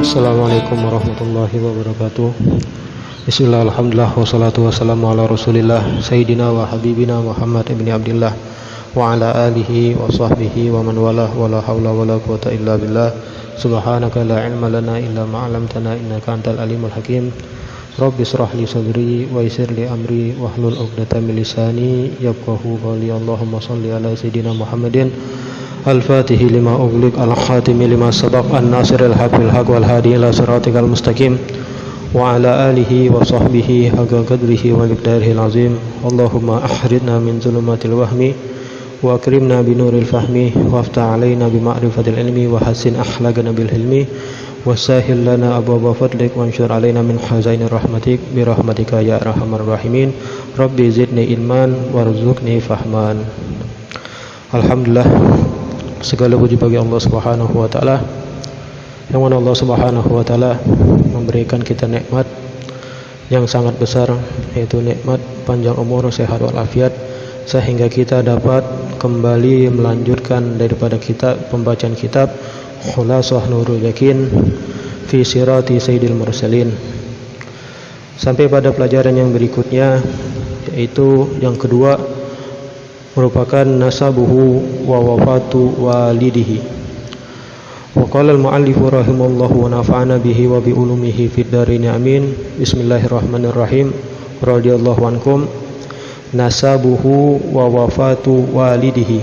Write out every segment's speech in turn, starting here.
Assalamualaikum warahmatullahi wabarakatuh. Bismillah, alhamdulillah, wassalatu wassalamu ala rasulillah Sayyidina wa habibina Muhammad ibn Abdillah wa ala alihi wa sahbihi wa man walah wa la hawla wa la quwata illa billah. Subhanaka la ilma lana illa ma'alamtana innaka antal alimul hakim. Rabbi israh li sadri wa yassir li amri wahlul 'uqdatam min lisani yafqahu qawli. Allahumma shalli ala Sayyidina Muhammadin al-fatihi lima ughliq al-khatimi lima sabaq an-nasiril haqqil haqq wal hadi ila siratikal mustaqim wa ala alihi wa sahbihi haqqa qadrihi wa miqdarihil azim. Allahumma ahridna min zulumatil wahmi wa akrimna bi nuril fahmi waftah alaina bi ma'rifatil ilmi wa hassin akhlaqana bil hilmi wa sahhil lana abwaaba fadlik wa anshur alaina min khazainir rahmatik bi rahmatika ya arhamar rahimin. Rabbi zidni ilman warzuqni fahman. Alhamdulillah, segala puji bagi Allah Subhanahu wa taala, yang mana Allah Subhanahu wa taala memberikan kita nikmat yang sangat besar, yaitu nikmat panjang umur, sehat walafiat, sehingga kita dapat kembali melanjutkan daripada pembacaan kitab Khulasah Nurul Yakin fi Sirati Sayyidil Mursalin, sampai pada pelajaran yang berikutnya, yaitu yang kedua, merupakan nasabuhu wa wafatu walidihi. Wa qala al-mu'allifu rahimallahu wa nafa'ana bihi wa bi ulumihi fid darin amin. Bismillahirrahmanirrahim. Radhiyallahu ankum. Nasabuhu wa wafatu walidihi.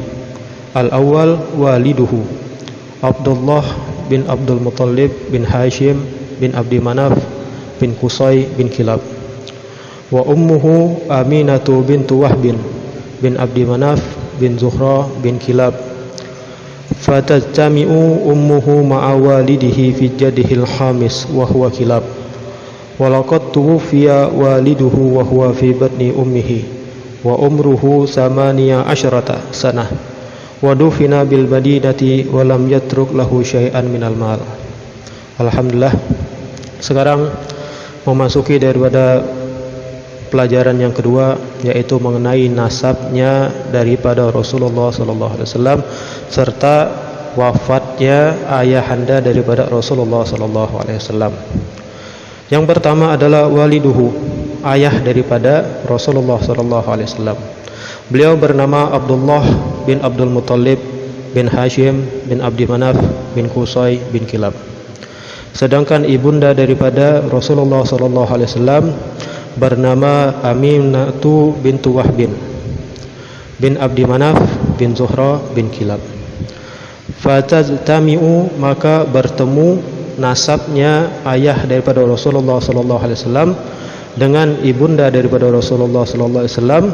Al-awwal waliduhu Abdullah bin Abdul Muttalib bin Hashim bin Abdi Manaf bin Qusay bin Kilab. Wa ummuhu Aminatu bintu Wahbin bin Abdi Manaf bin Zuhra bin Kilab. Fatajtami'u ummuhu ma'a walidihi fi jaddihil khamis wa huwa Kilab. Walaqad tuwfiya waliduhu wa huwa fi batni ummihi wa umruhu 18 sanah wa dufina bil madinati wa lam yatruk lahu syai'an minal mal. Alhamdulillah, sekarang memasuki daripada pelajaran yang kedua, yaitu mengenai nasabnya daripada Rasulullah SAW serta wafatnya ayahanda daripada Rasulullah SAW. Yang pertama adalah waliduhu, ayah daripada Rasulullah SAW. Beliau bernama Abdullah bin Abdul Muttalib bin Hashim bin Abdi Manaf bin Qusay bin Kilab. Sedangkan ibunda daripada Rasulullah SAW bernama Aminatu bintu Wahbin bin Abdi Manaf bin Zuhra bin Kilab. Fatajtami'u, maka bertemu nasabnya ayah daripada Rasulullah SAW dengan ibunda daripada Rasulullah SAW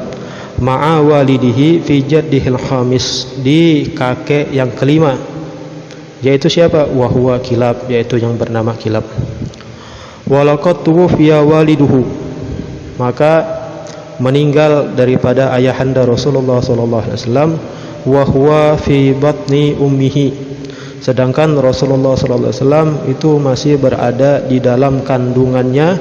ma'a walidihi fi jaddihil khamis, di kakek yang kelima, yaitu siapa? Wa huwa Kilab, yaitu yang bernama Kilab. Walaqad tuwfiya waliduhu, maka meninggal daripada ayahanda Rasulullah SAW wa huwa fi batni ummihi, sedangkan Rasulullah SAW itu masih berada di dalam kandungannya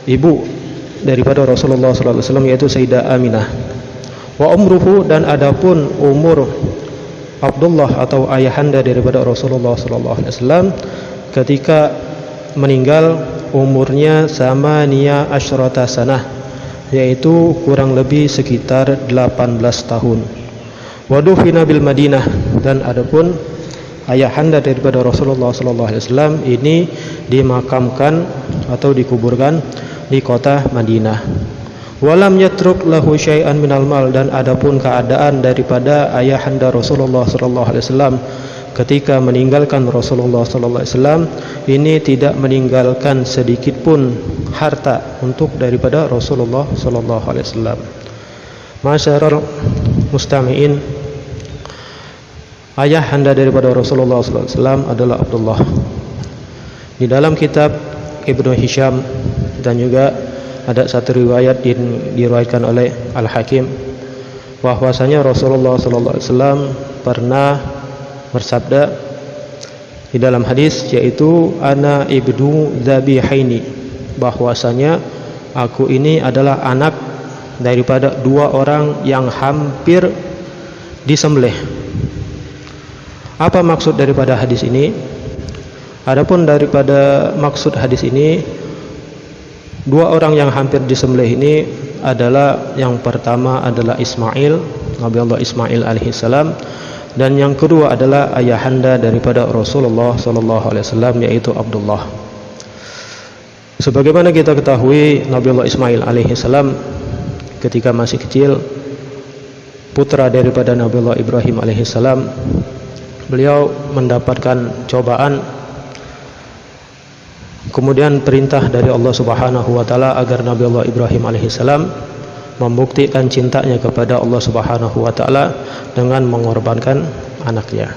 ibu daripada Rasulullah SAW, yaitu Sayyidah Aminah. Wa umruhu, dan adapun umur Abdullah atau ayahanda daripada Rasulullah SAW ketika meninggal, umurnya sama niya asyrata sanah, yaitu kurang lebih sekitar 18 tahun. Wadufina bil Madinah, dan adapun ayahanda daripada Rasulullah SAW ini dimakamkan atau dikuburkan di kota Madinah. Walam yatruk lahu syai'an minal mal, dan adapun keadaan daripada ayahanda Rasulullah SAW ketika meninggalkan Rasulullah SAW ini tidak meninggalkan sedikit pun harta untuk daripada Rasulullah SAW. Masyarul mustami'in, ayahanda daripada Rasulullah SAW adalah Abdullah. Di dalam kitab Ibnu Hisham dan juga ada satu riwayat diriwayatkan oleh Al-Hakim bahwasanya Rasulullah sallallahu alaihi wasallam pernah bersabda di dalam hadis, yaitu ana ibnu dzabihaini, bahwasanya aku ini adalah anak daripada dua orang yang hampir disembelih. Apa maksud daripada hadis ini? Adapun daripada maksud hadis ini, dua orang yang hampir disembelih ini adalah, yang pertama adalah Ismail, Nabi Allah Ismail alaihissalam, dan yang kedua adalah ayahanda daripada Rasulullah sallallahu alaihi wasallam, yaitu Abdullah. Sebagaimana kita ketahui, Nabi Allah Ismail alaihissalam ketika masih kecil, putra daripada Nabi Allah Ibrahim alaihissalam, beliau mendapatkan cobaan, kemudian perintah dari Allah Subhanahu wa taala agar Nabi Allah Ibrahim alaihissalam membuktikan cintanya kepada Allah Subhanahu wa taala dengan mengorbankan anaknya.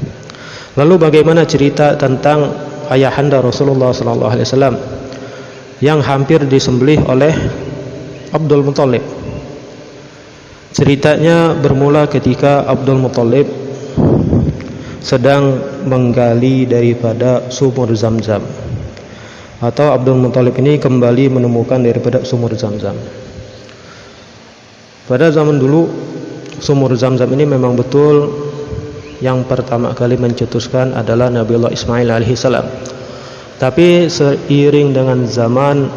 Lalu bagaimana cerita tentang ayahanda Rasulullah sallallahu alaihi wasallam yang hampir disembelih oleh Abdul Muthalib? Ceritanya bermula ketika Abdul Muthalib sedang menggali daripada sumur Zamzam, atau Abdul Muthalib ini kembali menemukan daripada sumur Zamzam. Pada zaman dulu, sumur Zamzam ini memang betul yang pertama kali mencetuskan adalah Nabi Allah Ismail alaihissalam. Tapi seiring dengan zaman,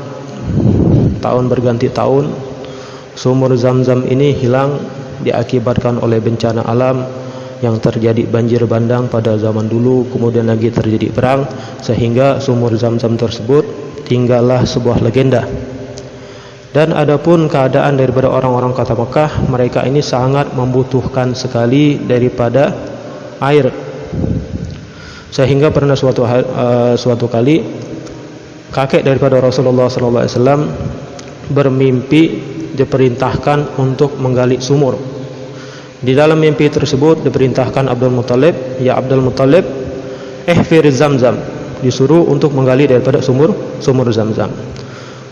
tahun berganti tahun, sumur Zamzam ini hilang diakibatkan oleh bencana alam yang terjadi banjir bandang pada zaman dulu, kemudian lagi terjadi perang, sehingga sumur Zamzam tersebut tinggallah sebuah legenda. Dan adapun keadaan daripada orang-orang kota Mekah, mereka ini sangat membutuhkan sekali daripada air, sehingga pernah suatu kali kakek daripada Rasulullah SAW bermimpi diperintahkan untuk menggali sumur. Di dalam mimpi tersebut diperintahkan Abdul Muthalib, ya Abdul Muthalib, ihfir Zamzam, disuruh untuk menggali daripada sumur Zamzam.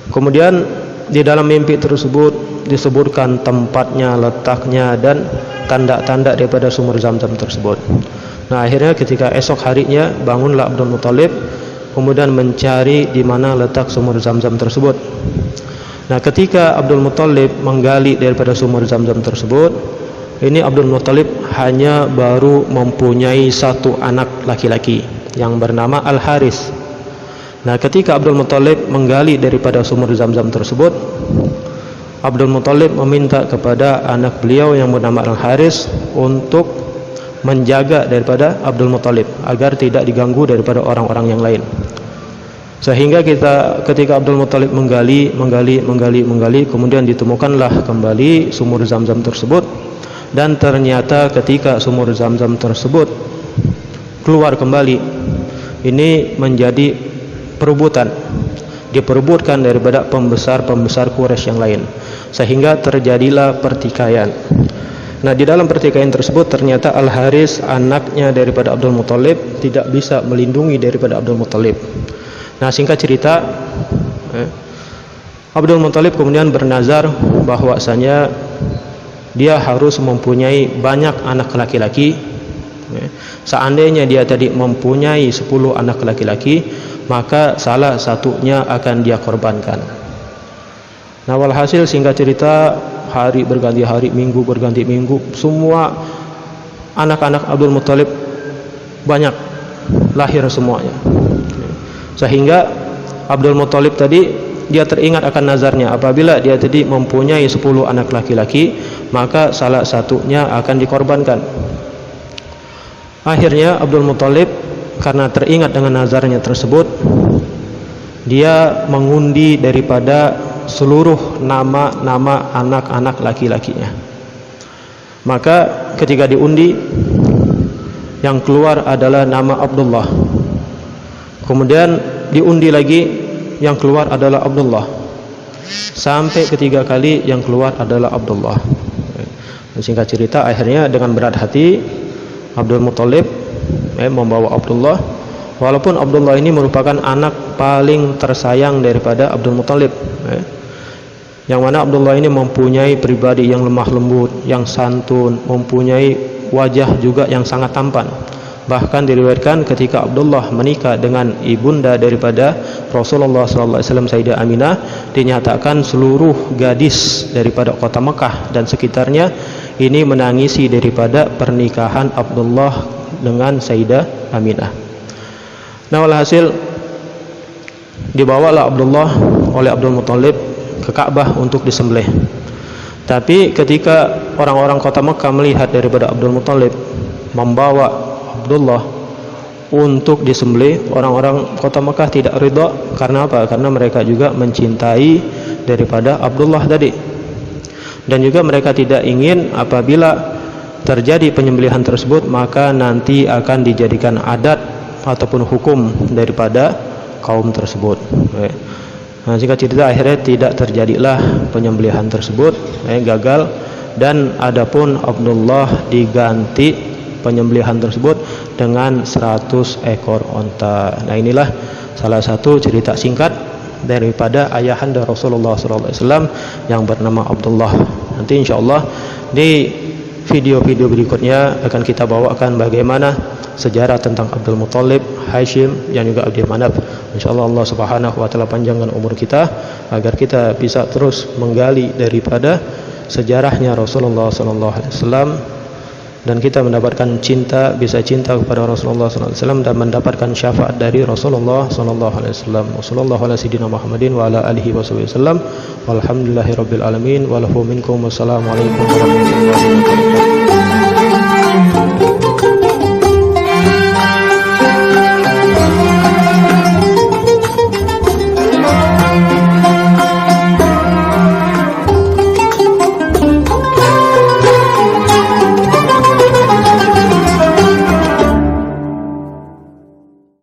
Kemudian di dalam mimpi tersebut disebutkan tempatnya, letaknya, dan tanda-tanda daripada sumur Zamzam tersebut. Nah, akhirnya ketika esok harinya bangunlah Abdul Muthalib, kemudian mencari di mana letak sumur Zamzam tersebut. Nah, ketika Abdul Muthalib menggali daripada sumur Zamzam tersebut, ini Abdul Muthalib hanya baru mempunyai satu anak laki-laki yang bernama Al-Haris. Nah, ketika Abdul Muthalib menggali daripada sumur Zamzam tersebut, Abdul Muthalib meminta kepada anak beliau yang bernama Al-Haris untuk menjaga daripada Abdul Muthalib agar tidak diganggu daripada orang-orang yang lain. Sehingga ketika Abdul Muthalib menggali, kemudian ditemukanlah kembali sumur Zamzam tersebut. Dan ternyata ketika sumur Zamzam tersebut keluar kembali, ini menjadi perebutan, diperebutkan daripada pembesar-pembesar Quraisy yang lain, sehingga terjadilah pertikaian. Nah, di dalam pertikaian tersebut ternyata Al-Haris, anaknya daripada Abdul Muthalib, tidak bisa melindungi daripada Abdul Muthalib. Nah, singkat cerita, Abdul Muthalib kemudian bernazar bahwasanya dia harus mempunyai banyak anak laki-laki. Seandainya dia tadi mempunyai 10 anak laki-laki, maka salah satunya akan dia korbankan. Nah, walhasil singkat cerita, hari berganti hari, minggu berganti minggu, semua anak-anak Abdul Muthalib banyak lahir semuanya. Sehingga Abdul Muthalib tadi dia teringat akan nazarnya, apabila dia tadi mempunyai 10 anak laki-laki, maka salah satunya akan dikorbankan. Akhirnya Abdul Muthalib karena teringat dengan nazarnya tersebut, dia mengundi daripada seluruh nama-nama anak-anak laki-lakinya. Maka ketika diundi, yang keluar adalah nama Abdullah. Kemudian diundi lagi, yang keluar adalah Abdullah. Sampai ketiga kali yang keluar adalah Abdullah. Singkat cerita, akhirnya dengan berat hati Abdul Muthalib membawa Abdullah Walaupun Abdullah ini merupakan anak paling tersayang daripada Abdul Muthalib, yang mana Abdullah ini mempunyai pribadi yang lemah lembut, yang santun, mempunyai wajah juga yang sangat tampan. Bahkan diriwayatkan ketika Abdullah menikah dengan ibunda daripada Rasulullah SAW, Sayyidah Aminah, dinyatakan seluruh gadis daripada kota Mekah dan sekitarnya ini menangisi daripada pernikahan Abdullah dengan Sayyidah Aminah. Nah, walhasil dibawalah Abdullah oleh Abdul Muthalib ke Ka'bah untuk disembelih. Tapi ketika orang-orang kota Mekah melihat daripada Abdul Muthalib membawa Abdullah untuk disembelih, orang-orang kota Mekah tidak ridha. Karena apa? Karena mereka juga mencintai daripada Abdullah tadi, dan juga mereka tidak ingin apabila terjadi penyembelihan tersebut maka nanti akan dijadikan adat ataupun hukum daripada kaum tersebut. Nah, singkat cerita akhirnya tidak terjadilah penyembelihan tersebut, gagal, dan adapun Abdullah diganti penyembelihan tersebut dengan 100 ekor onta. Nah, inilah salah satu cerita singkat daripada ayahanda Rasulullah SAW yang bernama Abdullah. Nanti insyaallah di video-video berikutnya akan kita bawakan bagaimana sejarah tentang Abdul Muthalib, Hashim, yang juga Abdul Manaf. Insyaallah Allah Subhanahu wa taala panjangkan umur kita agar kita bisa terus menggali daripada sejarahnya Rasulullah SAW, dan kita mendapatkan cinta, bisa cinta kepada Rasulullah SAW dan mendapatkan syafaat dari Rasulullah SAW. Wassallallahu ala sayyidina Muhammadin wa ala alihi wasallam. Walhamdulillahirabbil alamin. Wa lahu minkum. Wassalamualaikum warahmatullahi wabarakatuh.